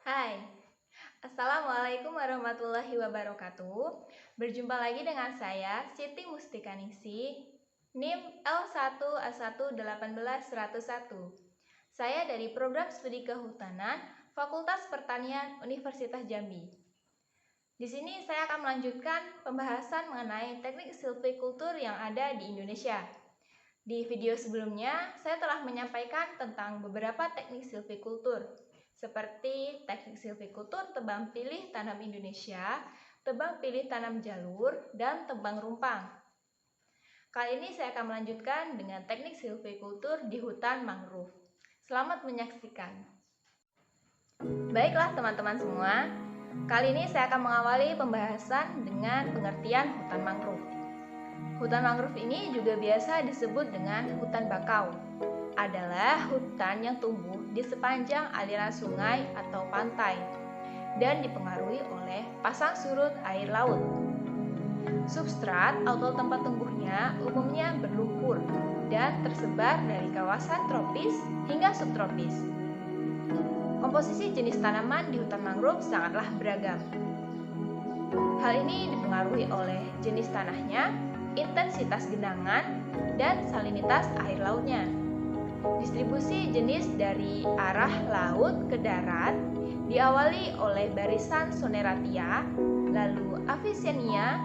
Hai, Assalamualaikum warahmatullahi wabarakatuh. Berjumpa lagi dengan saya, Siti Mustikaningsih, NIM L1A1181101. Saya dari Program Studi Kehutanan, Fakultas Pertanian Universitas Jambi. Di sini saya akan melanjutkan pembahasan mengenai teknik silvikultur yang ada di Indonesia. Di video sebelumnya, saya telah menyampaikan tentang beberapa teknik silvikultur, seperti teknik silvikultur tebang pilih tanam Indonesia, tebang pilih tanam jalur, dan tebang rumpang. Kali ini saya akan melanjutkan dengan teknik silvikultur di hutan mangrove. Selamat menyaksikan. Baiklah teman-teman semua, kali ini saya akan mengawali pembahasan dengan pengertian hutan mangrove. Hutan mangrove ini juga biasa disebut dengan hutan bakau. Adalah hutan yang tumbuh di sepanjang aliran sungai atau pantai dan dipengaruhi oleh pasang surut air laut. Substrat atau tempat tumbuhnya umumnya berlumpur dan tersebar dari kawasan tropis hingga subtropis. Komposisi jenis tanaman di hutan mangrove sangatlah beragam. Hal ini dipengaruhi oleh jenis tanahnya, intensitas genangan, dan salinitas air lautnya. Distribusi jenis dari arah laut ke darat diawali oleh barisan Soneratia, lalu Avicennia,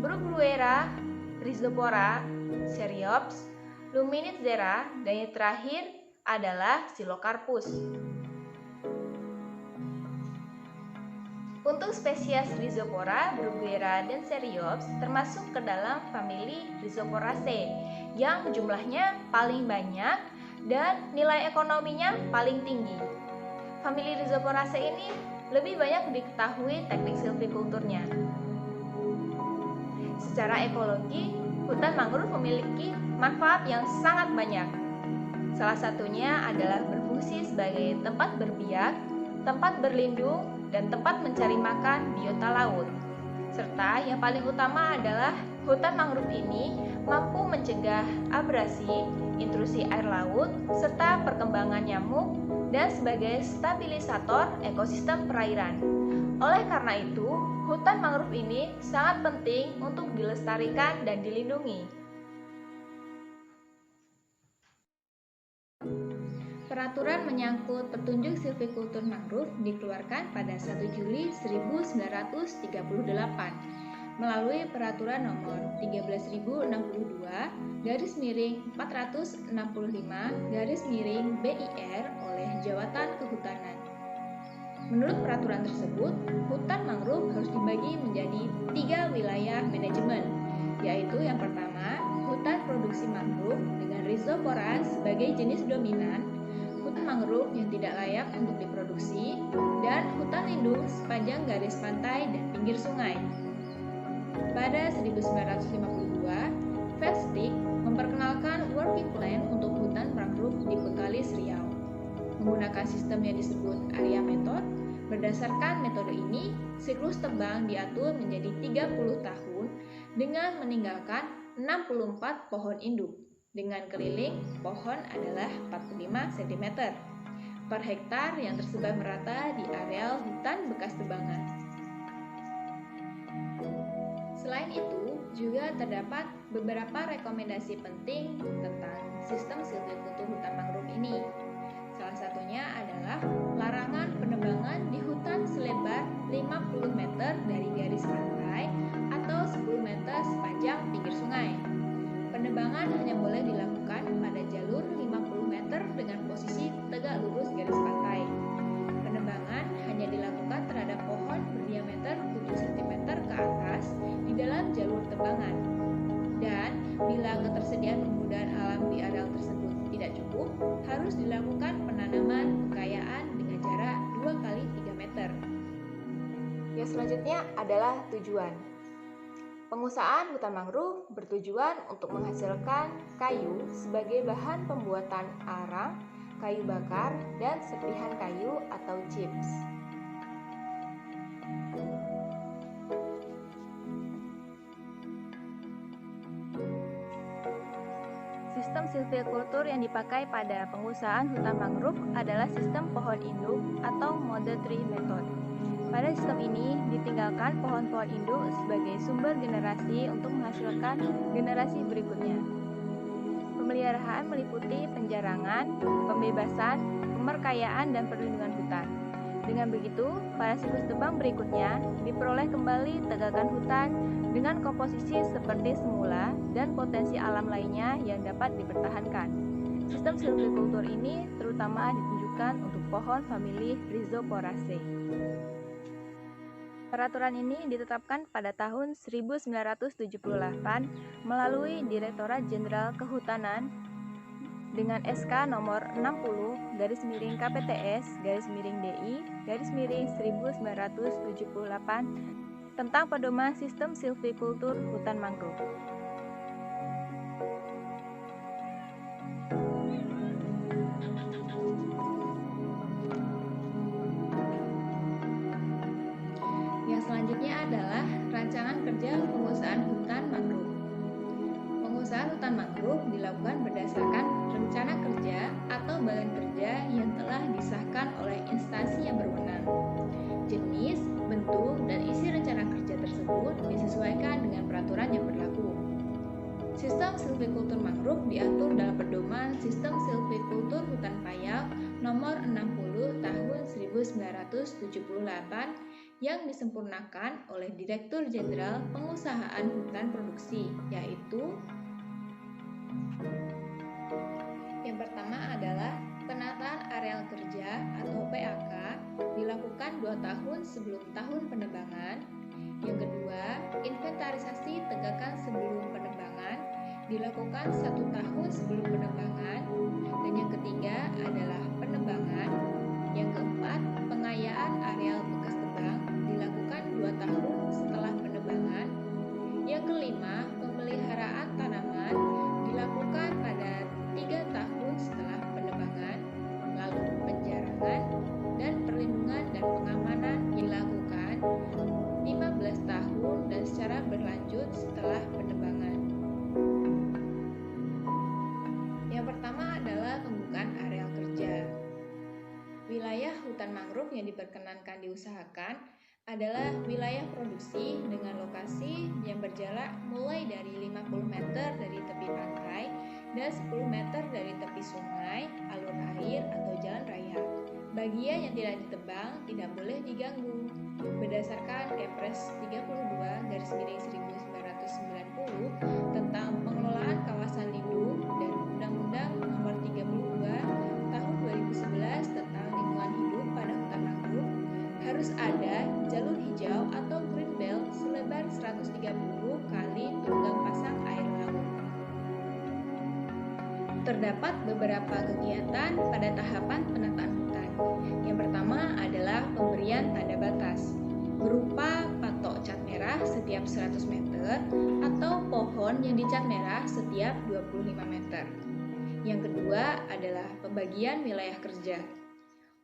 Bruguiera, Rhizopora, Cereops, Luminifera, dan yang terakhir adalah Psilocarpus. Untuk spesies Rhizopora, Bruguiera, dan Cereops termasuk ke dalam famili Rhizoporaceae yang jumlahnya paling banyak dan nilai ekonominya paling tinggi. Famili Rhizoporaceae ini lebih banyak diketahui teknik silvikulturnya. Secara ekologi, hutan mangrove memiliki manfaat yang sangat banyak. Salah satunya adalah berfungsi sebagai tempat berbiak, tempat berlindung, dan tempat mencari makan biota laut. Serta yang paling utama adalah hutan mangrove ini mampu mencegah abrasi, intrusi air laut, serta perkembangan nyamuk dan sebagai stabilisator ekosistem perairan. Oleh karena itu, hutan mangrove ini sangat penting untuk dilestarikan dan dilindungi. Peraturan menyangkut petunjuk silvikultur mangrove dikeluarkan pada 1 Juli 1938 melalui Peraturan Nomor 13.062/465/BIR oleh Jawatan Kehutanan. Menurut peraturan tersebut, hutan mangrove harus dibagi menjadi 3 wilayah manajemen, yaitu yang pertama, hutan produksi mangrove dengan Rhizopora sebagai jenis dominan, hutan mangrove yang tidak layak untuk diproduksi, dan hutan lindung sepanjang garis pantai dan pinggir sungai. Pada 1952, Felstig memperkenalkan working plan untuk hutan mangrove di Bengkalis, Riau. Menggunakan sistem yang disebut area method, berdasarkan metode ini, siklus tebang diatur menjadi 30 tahun dengan meninggalkan 64 pohon induk. Dengan keliling, pohon adalah 45 cm per hektar yang tersebar merata di areal hutan bekas tebangan. Selain itu, juga terdapat beberapa rekomendasi penting tentang sistem silvikultur hutan mangrove ini. Salah satunya adalah larangan penebangan di hutan selebar 50 meter dari garis pantai atau 10 meter sepanjang pinggir sungai. Penebangan hanya boleh dilakukan pada jalur 50 meter dengan posisi tegak lurus garis pantai. Penebangan hanya dilakukan terhadap pohon berdiameter 7 cm ke atas di dalam jalur tebangan. Dan bila ketersediaan kemudahan alam di areal tersebut tidak cukup, harus dilakukan penanaman kekayaan dengan jarak 2 kali 3 meter. Yang selanjutnya adalah tujuan. Pengusahaan hutan mangrove bertujuan untuk menghasilkan kayu sebagai bahan pembuatan arang, kayu bakar, dan serpihan kayu atau chips. Sistem silvicultur yang dipakai pada pengusahaan hutan mangrove adalah sistem pohon induk atau mother tree method. Pada sistem ini ditinggalkan pohon-pohon induk sebagai sumber generasi untuk menghasilkan generasi berikutnya. Pemeliharaan meliputi penjarangan, pembebasan, pemerkayaan, dan perlindungan hutan. Dengan begitu, pada siklus tebang berikutnya diperoleh kembali tegakan hutan dengan komposisi seperti semula dan potensi alam lainnya yang dapat dipertahankan. Sistem silvicultur ini terutama ditunjukkan untuk pohon famili Rhizoporaceae. Peraturan ini ditetapkan pada tahun 1978 melalui Direktorat Jenderal Kehutanan dengan SK nomor 60/KPTS/DI/1978 tentang pedoman sistem silvicultur hutan mangrove. Yang selanjutnya adalah rancangan kerja pengusahaan hutan mangrove. Pengusahaan hutan mangrove dilakukan berdasarkan rencana kerja atau badan kerja yang telah disahkan oleh instansi yang berwenang. Jenis, bentuk, dan isi rencana kerja tersebut disesuaikan dengan peraturan yang berlaku. Sistem silvicultur mangrove diatur dalam pedoman Sistem Silvicultur Hutan Payau nomor 60 tahun 1978 yang disempurnakan oleh Direktur Jenderal Pengusahaan Hutan Produksi, yaitu yang pertama adalah penataan areal kerja atau PAK dilakukan 2 tahun sebelum tahun penebangan. Yang kedua, inventarisasi tegakan sebelum penebangan dilakukan 1 tahun sebelum penebangan. Dan yang ketiga adalah penebangan. Yang keempat, pengayaan areal bekas tebang dilakukan 2 tahun setelah penebangan. Yang kelima, pemeliharaan tanaman dilakukan pada 3 tahun setelah penebangan. Lalu penjarangan dan perlindungan dan pengamanan dilakukan 15 tahun dan secara berlanjut setelah penebangan. Yang pertama adalah pembukaan areal kerja. Wilayah hutan mangrove yang diperkenankan diusahakan adalah wilayah produksi dengan lokasi yang berjarak mulai dari 50 meter dari tepi pantai dan 10 meter dari tepi sungai, alur air, atau jalan raya. Bagian yang tidak ditebang tidak boleh diganggu. Berdasarkan Kepres 32/1990 tentang pengelolaan kawasan lindung dan Undang-Undang Nomor 32 Tahun 2011 tentang lingkungan hidup pada hutan mangrove, harus ada jalur hijau atau green belt selebar 130 kali tunggang pasang air laut. Terdapat beberapa kegiatan pada tahapan penataan hutan. Yang pertama adalah pemberian tanda batas berupa patok cat merah setiap 100 meter atau pohon yang dicat merah setiap 25 meter. Yang kedua adalah pembagian wilayah kerja.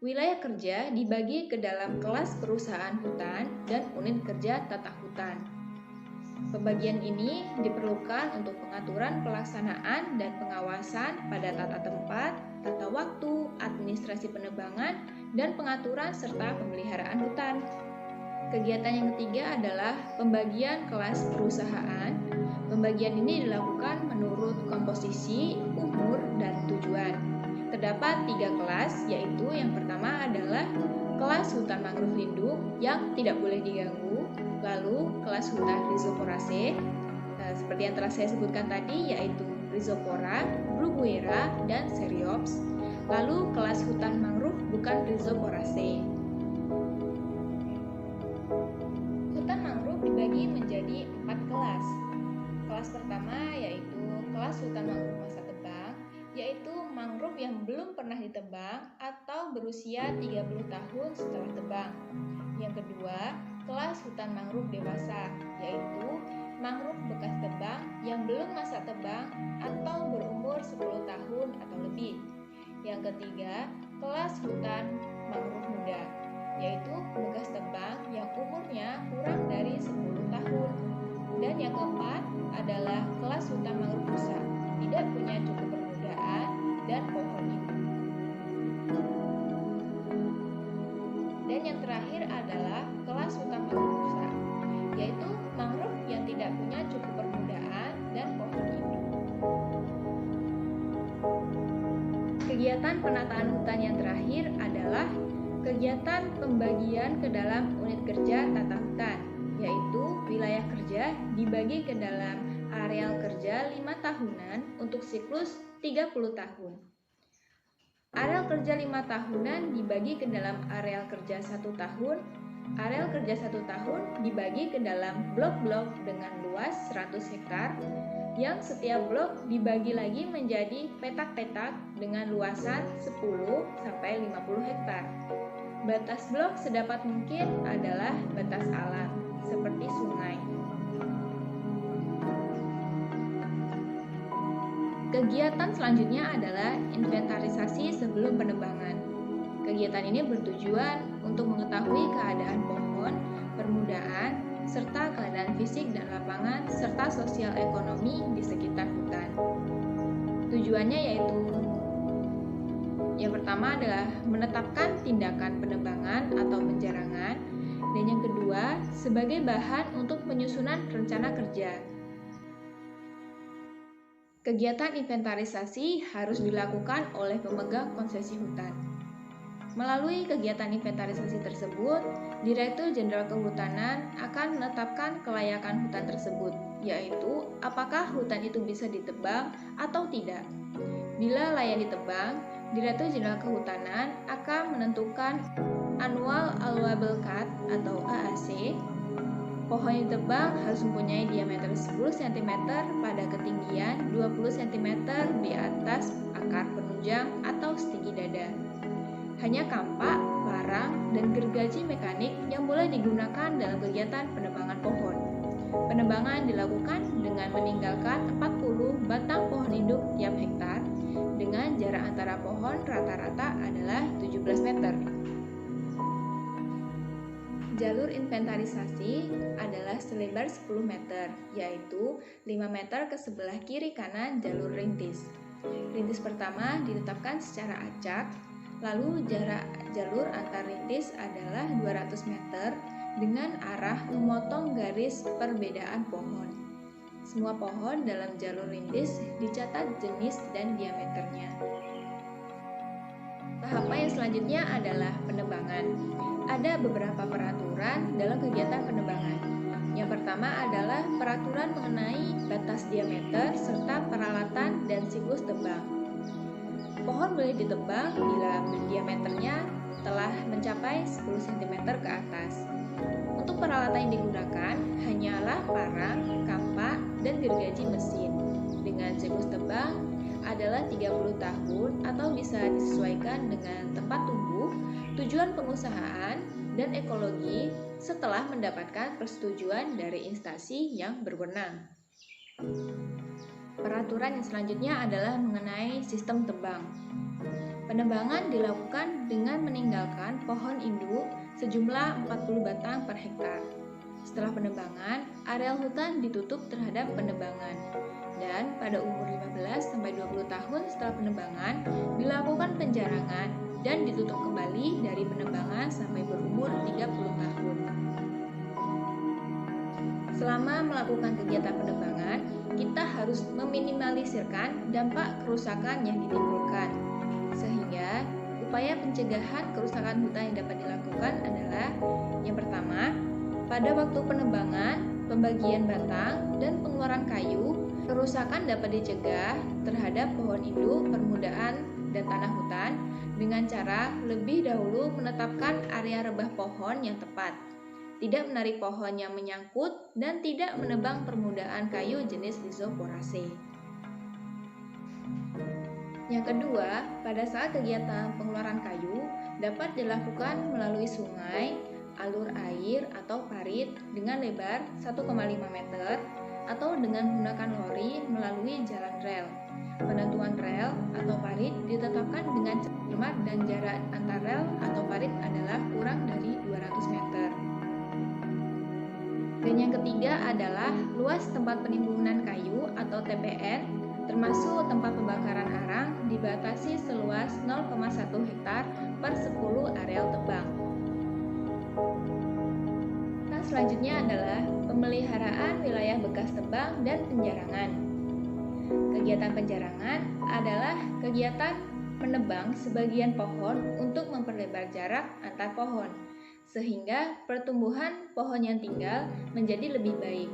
Wilayah kerja dibagi ke dalam kelas perusahaan hutan dan unit kerja tata hutan. Pembagian ini diperlukan untuk pengaturan pelaksanaan dan pengawasan pada tata tempat, tata waktu, administrasi penebangan, dan pengaturan serta pemeliharaan hutan. Kegiatan yang ketiga adalah pembagian kelas perusahaan. Pembagian ini dilakukan menurut komposisi, umur, dan tujuan. Terdapat 3 kelas, yaitu yang pertama adalah kelas hutan mangrove lindung yang tidak boleh diganggu, lalu kelas hutan Rhizoporaceae, seperti yang telah saya sebutkan tadi, yaitu Rhizopora, Bruguiera, dan Cereops, lalu kelas hutan mangrove bukan Rhizoporaceae. Hutan mangrove dibagi menjadi 4 kelas. Kelas pertama yaitu kelas hutan mangrove masa tebang, yaitu mangrove yang belum pernah ditebang atau berusia 30 tahun setelah tebang. Yang kedua, kelas hutan mangrove dewasa, yaitu mangrove bekas tebang yang belum masa tebang atau berumur 10 tahun atau lebih. Yang ketiga, kelas hutan mangrove muda, yaitu bekas tebang yang umurnya kurang dari 10 tahun. Dan yang keempat adalah kelas hutan mangrove rusak, tidak punya cukup terakhir adalah kelas hutan mangrove rusak, yaitu mangrove yang tidak punya cukup permukaan dan pohon induk. Kegiatan penataan hutan yang terakhir adalah kegiatan pembagian ke dalam unit kerja tata hutan, yaitu wilayah kerja dibagi ke dalam areal kerja 5 tahunan untuk siklus 30 tahun. Areal kerja 5 tahunan dibagi ke dalam areal kerja 1 tahun. Areal kerja 1 tahun dibagi ke dalam blok-blok dengan luas 100 hektar, yang setiap blok dibagi lagi menjadi petak-petak dengan luasan 10-50 hektar. Batas blok sedapat mungkin adalah batas alam, seperti sungai. Kegiatan selanjutnya adalah inventarisasi sebelum penebangan. Kegiatan ini bertujuan untuk mengetahui keadaan pohon, permudaan, serta keadaan fisik dan lapangan, serta sosial ekonomi di sekitar hutan. Tujuannya yaitu yang pertama adalah menetapkan tindakan penebangan atau penjarangan, dan yang kedua sebagai bahan untuk penyusunan rencana kerja. Kegiatan inventarisasi harus dilakukan oleh pemegang konsesi hutan. Melalui kegiatan inventarisasi tersebut, Direktur Jenderal Kehutanan akan menetapkan kelayakan hutan tersebut, yaitu apakah hutan itu bisa ditebang atau tidak. Bila layak ditebang, Direktur Jenderal Kehutanan akan menentukan Annual Allowable Cut atau AAC. Pohon yang ditebang harus mempunyai diameter 10 cm pada ketinggian 20 cm di atas akar penunjang atau setinggi dada. Hanya kampak, parang, dan gergaji mekanik yang boleh digunakan dalam kegiatan penebangan pohon. Penebangan dilakukan dengan meninggalkan 40 batang pohon induk tiap hektar dengan jarak antara pohon rata-rata adalah 17 meter. Jalur inventarisasi adalah selebar 10 meter, yaitu 5 meter ke sebelah kiri kanan jalur rintis. Rintis pertama ditetapkan secara acak, lalu jarak jalur antar rintis adalah 200 meter dengan arah memotong garis perbedaan pohon. Semua pohon dalam jalur rintis dicatat jenis dan diameternya. Tahapan yang selanjutnya adalah penebangan. Ada beberapa peraturan dalam kegiatan penebangan. Yang pertama adalah peraturan mengenai batas diameter serta peralatan dan siklus tebang. Pohon boleh ditebang bila diameternya telah mencapai 10 cm ke atas. Untuk peralatan yang digunakan hanyalah parang, kampak, dan gergaji mesin. Dengan siklus tebang adalah 30 tahun atau bisa disesuaikan dengan tempat tumbuh, tujuan pengusahaan, dan ekologi setelah mendapatkan persetujuan dari instansi yang berwenang. Peraturan yang selanjutnya adalah mengenai sistem tebang. Penebangan dilakukan dengan meninggalkan pohon induk sejumlah 40 batang per hektar. Setelah penebangan, areal hutan ditutup terhadap penebangan. Dan pada umur 15-20 tahun setelah penebangan, dilakukan penjarangan dan ditutup kembali dari penebangan sampai berumur 30 tahun. Selama melakukan kegiatan penebangan, kita harus meminimalisirkan dampak kerusakan yang ditimbulkan. Sehingga, upaya pencegahan kerusakan hutan yang dapat dilakukan adalah yang pertama, pada waktu penebangan, pembagian batang, dan pengeluaran kayu, kerusakan dapat dicegah terhadap pohon induk, permudaan, dan tanah hutan dengan cara lebih dahulu menetapkan area rebah pohon yang tepat, tidak menarik pohon yang menyangkut, dan tidak menebang permudaan kayu jenis Rhizoporacea. Yang kedua, pada saat kegiatan pengeluaran kayu dapat dilakukan melalui sungai, alur air atau parit dengan lebar 1,5 meter atau dengan menggunakan lori melalui jalan rel. Penentuan rel atau parit ditetapkan dengan cermat dan jarak antar rel atau parit adalah kurang dari 200 meter. Dan yang ketiga adalah luas tempat penimbunan kayu atau TPN termasuk tempat pembakaran arang dibatasi seluas 0,1 hektar per 10 areal tebang. Nah, selanjutnya adalah pemeliharaan wilayah bekas tebang dan penjarangan. Kegiatan penjarangan adalah kegiatan menebang sebagian pohon untuk memperlebar jarak antar pohon, sehingga pertumbuhan pohon yang tinggal menjadi lebih baik.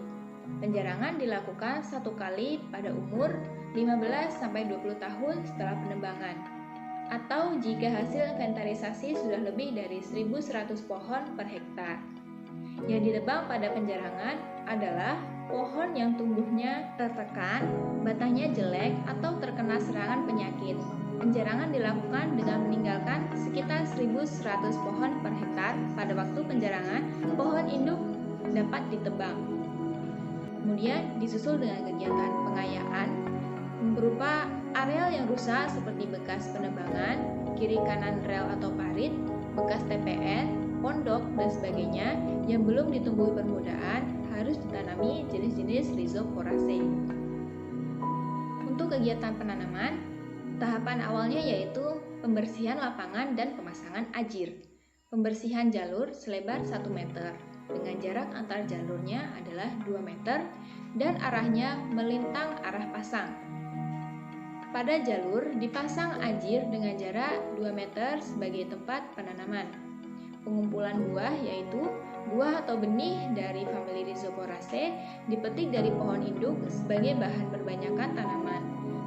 Penjarangan dilakukan 1 kali pada umur 15-20 tahun setelah penebangan, atau jika hasil inventarisasi sudah lebih dari 1.100 pohon per hektar. Yang ditebang pada penjarangan adalah pohon yang tumbuhnya tertekan, batangnya jelek, atau terkena serangan penyakit. Penjarangan dilakukan dengan meninggalkan sekitar 1.100 pohon per hektar. Pada waktu penjarangan, pohon induk dapat ditebang. Kemudian disusul dengan kegiatan pengayaan berupa areal yang rusak seperti bekas penebangan, kiri kanan rel atau parit, bekas TPN, pondok, dan sebagainya yang belum ditumbuhi permukaan harus ditanami jenis-jenis Rhizoporaceae. Untuk kegiatan penanaman, tahapan awalnya yaitu pembersihan lapangan dan pemasangan ajir. Pembersihan jalur selebar 1 meter dengan jarak antar jalurnya adalah 2 meter dan arahnya melintang arah pasang. Pada jalur dipasang ajir dengan jarak 2 meter sebagai tempat penanaman. Pengumpulan buah yaitu buah atau benih dari famili Rhizoporaceae dipetik dari pohon induk sebagai bahan perbanyakan tanaman,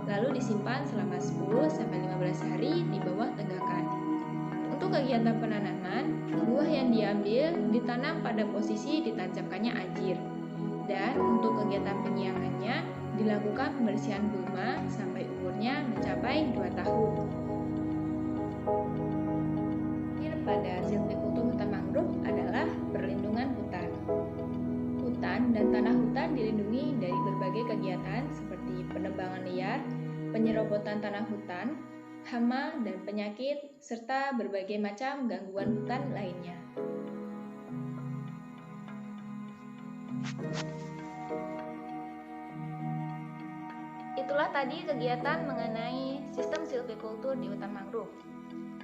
lalu disimpan selama 10-15 hari di bawah tenggakan. Untuk kegiatan penanaman, buah yang diambil ditanam pada posisi ditancapkannya ajir. Dan untuk kegiatan penyiangannya dilakukan pembersihan gulma sampai umurnya mencapai 2 tahun. Pada silvikultur hutan mangrove adalah perlindungan hutan. Hutan dan tanah hutan dilindungi dari berbagai kegiatan seperti penebangan liar, penyerobotan tanah hutan, hama dan penyakit, serta berbagai macam gangguan hutan lainnya. Itulah tadi kegiatan mengenai sistem silvikultur di hutan mangrove.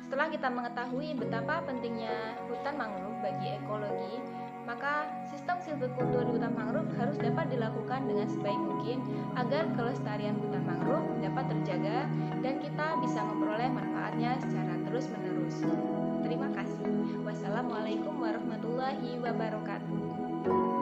Setelah kita mengetahui betapa pentingnya hutan mangrove bagi ekologi, maka sistem silvikultur di hutan mangrove harus dapat dilakukan dengan sebaik mungkin agar kelestarian hutan mangrove dapat terjaga dan kita bisa memperoleh manfaatnya secara terus-menerus. Terima kasih. Wassalamualaikum warahmatullahi wabarakatuh.